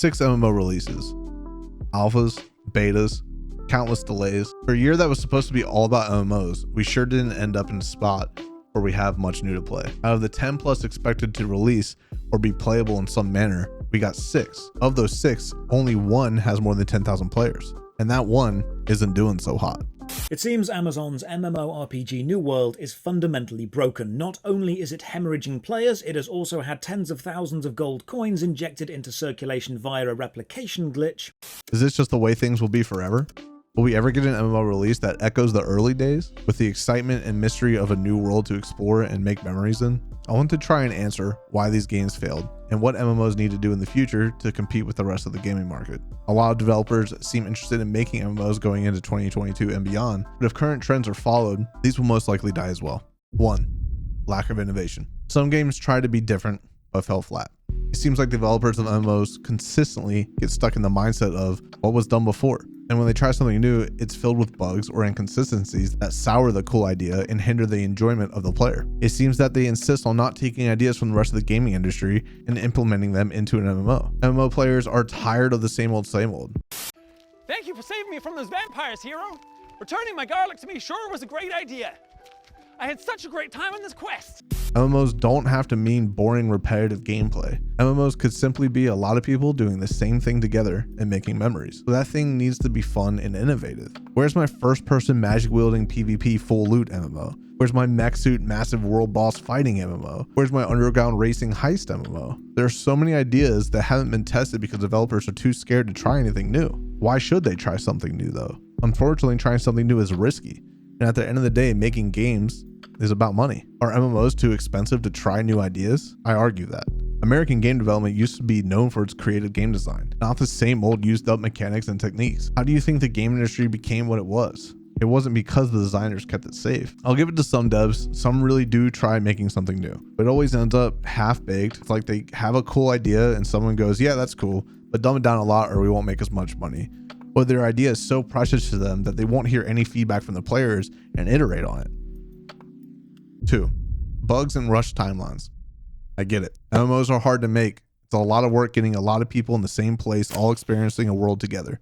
6 MMO releases, alphas, betas, countless delays. For a year that was supposed to be all about MMOs, we sure didn't end up in a spot where we have much new to play. Out of the 10 plus expected to release or be playable in some manner, we got 6. Of those 6, only 1 has more than 10,000 players, and that 1 isn't doing so hot. It seems Amazon's MMORPG New World is fundamentally broken. Not only is it hemorrhaging players, it has also had tens of thousands of gold coins injected into circulation via a replication glitch. Is this just the way things will be forever? Will we ever get an MMO release that echoes the early days with the excitement and mystery of a new world to explore and make memories in? I want to try and answer why these games failed and what MMOs need to do in the future to compete with the rest of the gaming market. A lot of developers seem interested in making MMOs going into 2022 and beyond, but if current trends are followed, these will most likely die as well. 1. Lack of innovation. Some games try to be different, but fell flat. It seems like developers of MMOs consistently get stuck in the mindset of what was done before. And when they try something new, it's filled with bugs or inconsistencies that sour the cool idea and hinder the enjoyment of the player. It seems that they insist on not taking ideas from the rest of the gaming industry and implementing them into an MMO. MMO players are tired of the same old. Thank you for saving me from those vampires, hero. Returning my garlic to me sure was a great idea. I had such a great time on this quest. MMOs don't have to mean boring, repetitive gameplay. MMOs could simply be a lot of people doing the same thing together and making memories. So that thing needs to be fun and innovative. Where's my first-person magic-wielding PvP full loot MMO? Where's my mech suit massive world boss fighting MMO? Where's my underground racing heist MMO? There are so many ideas that haven't been tested because developers are too scared to try anything new. Why should they try something new though? Unfortunately, trying something new is risky. And at the end of the day, making games is about money. Are MMOs too expensive to try new ideas? I argue that. American game development used to be known for its creative game design, not the same old used up mechanics and techniques. How do you think the game industry became what it was? It wasn't because the designers kept it safe. I'll give it to some devs. Some really do try making something new, but it always ends up half-baked. It's like they have a cool idea and someone goes, yeah, that's cool, but dumb it down a lot or we won't make as much money. Or their idea is so precious to them that they won't hear any feedback from the players and iterate on it. 2. Bugs and rushed timelines. I get it. MMOs are hard to make. It's a lot of work getting a lot of people in the same place, all experiencing a world together.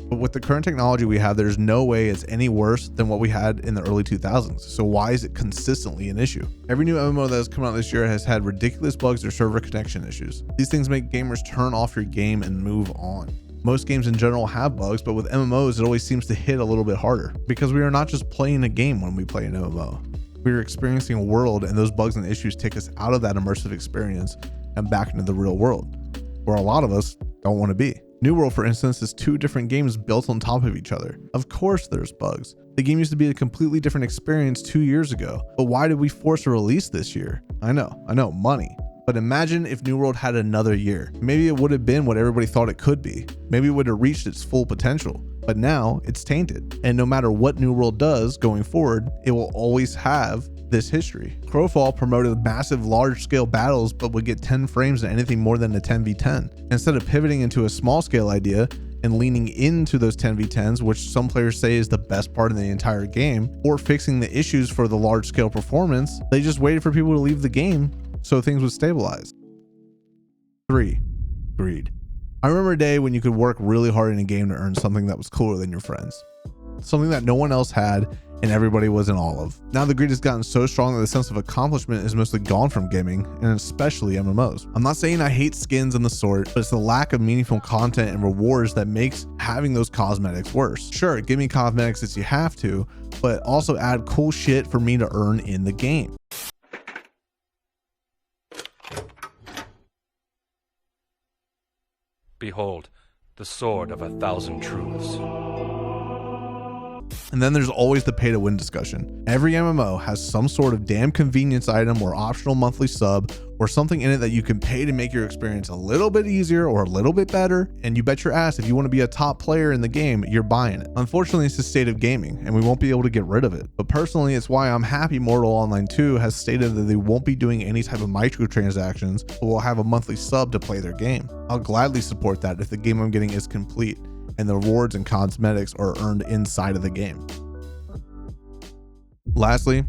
But with the current technology we have, there's no way it's any worse than what we had in the early 2000s. So why is it consistently an issue? Every new MMO that has come out this year has had ridiculous bugs or server connection issues. These things make gamers turn off your game and move on. Most games in general have bugs, but with MMOs, it always seems to hit a little bit harder because we are not just playing a game when we play an MMO. We are experiencing a world, and those bugs and issues take us out of that immersive experience and back into the real world, where a lot of us don't want to be. New World, for instance, is 2 different games built on top of each other. Of course there's bugs. The game used to be a completely different experience 2 years ago, but why did we force a release this year? I know, money. But imagine if New World had another year. Maybe it would have been what everybody thought it could be. Maybe it would have reached its full potential. But now it's tainted. And no matter what New World does going forward, it will always have this history. Crowfall promoted massive large-scale battles but would get 10 frames in anything more than a 10v10. Instead of pivoting into a small-scale idea and leaning into those 10v10s, which some players say is the best part of the entire game, or fixing the issues for the large-scale performance, they just waited for people to leave the game so things would stabilize. 3. Greed. I remember a day when you could work really hard in a game to earn something that was cooler than your friends. Something that no one else had and everybody was in awe of. Now the greed has gotten so strong that the sense of accomplishment is mostly gone from gaming, and especially MMOs. I'm not saying I hate skins and the sort, but it's the lack of meaningful content and rewards that makes having those cosmetics worse. Sure, give me cosmetics if you have to, but also add cool shit for me to earn in the game. Behold, the sword of 1,000 truths. And then there's always the pay to win discussion. Every MMO has some sort of damn convenience item or optional monthly sub or something in it that you can pay to make your experience a little bit easier or a little bit better. And you bet your ass if you want to be a top player in the game, you're buying it. Unfortunately, it's the state of gaming and we won't be able to get rid of it. But personally, it's why I'm happy Mortal Online 2 has stated that they won't be doing any type of microtransactions, but will have a monthly sub to play their game. I'll gladly support that if the game I'm getting is complete and the rewards and cosmetics are earned inside of the game. Lastly,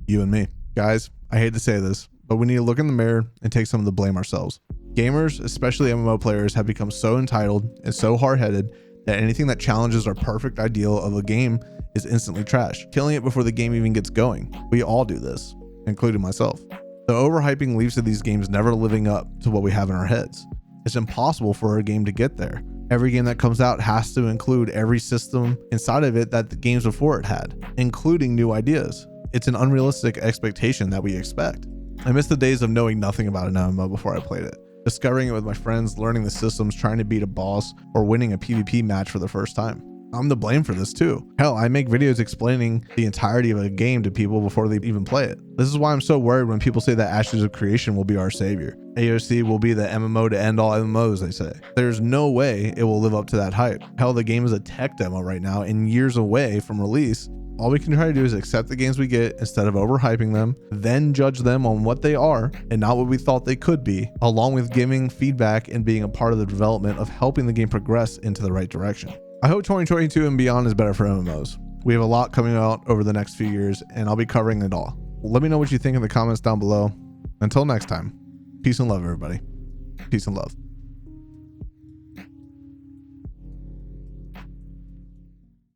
you and me. Guys, I hate to say this, but we need to look in the mirror and take some of the blame ourselves. Gamers, especially MMO players, have become so entitled and so hard-headed that anything that challenges our perfect ideal of a game is instantly trash, killing it before the game even gets going. We all do this, including myself. The overhyping leads to these games never living up to what we have in our heads. It's impossible for a game to get there. Every game that comes out has to include every system inside of it that the games before it had, including new ideas. It's an unrealistic expectation that we expect. I miss the days of knowing nothing about an MMO before I played it. Discovering it with my friends, learning the systems, trying to beat a boss, or winning a PvP match for the first time. I'm to blame for this too. Hell, I make videos explaining the entirety of a game to people before they even play it. This is why I'm so worried when people say that Ashes of Creation will be our savior. AOC will be the MMO to end all MMOs, they say. There's no way it will live up to that hype. Hell, the game is a tech demo right now and years away from release. All we can try to do is accept the games we get instead of overhyping them, then judge them on what they are and not what we thought they could be, along with giving feedback and being a part of the development of helping the game progress into the right direction. I hope 2022 and beyond is better for MMOs. We have a lot coming out over the next few years, and I'll be covering it all. Let me know what you think in the comments down below. Until next time, peace and love, everybody. Peace and love.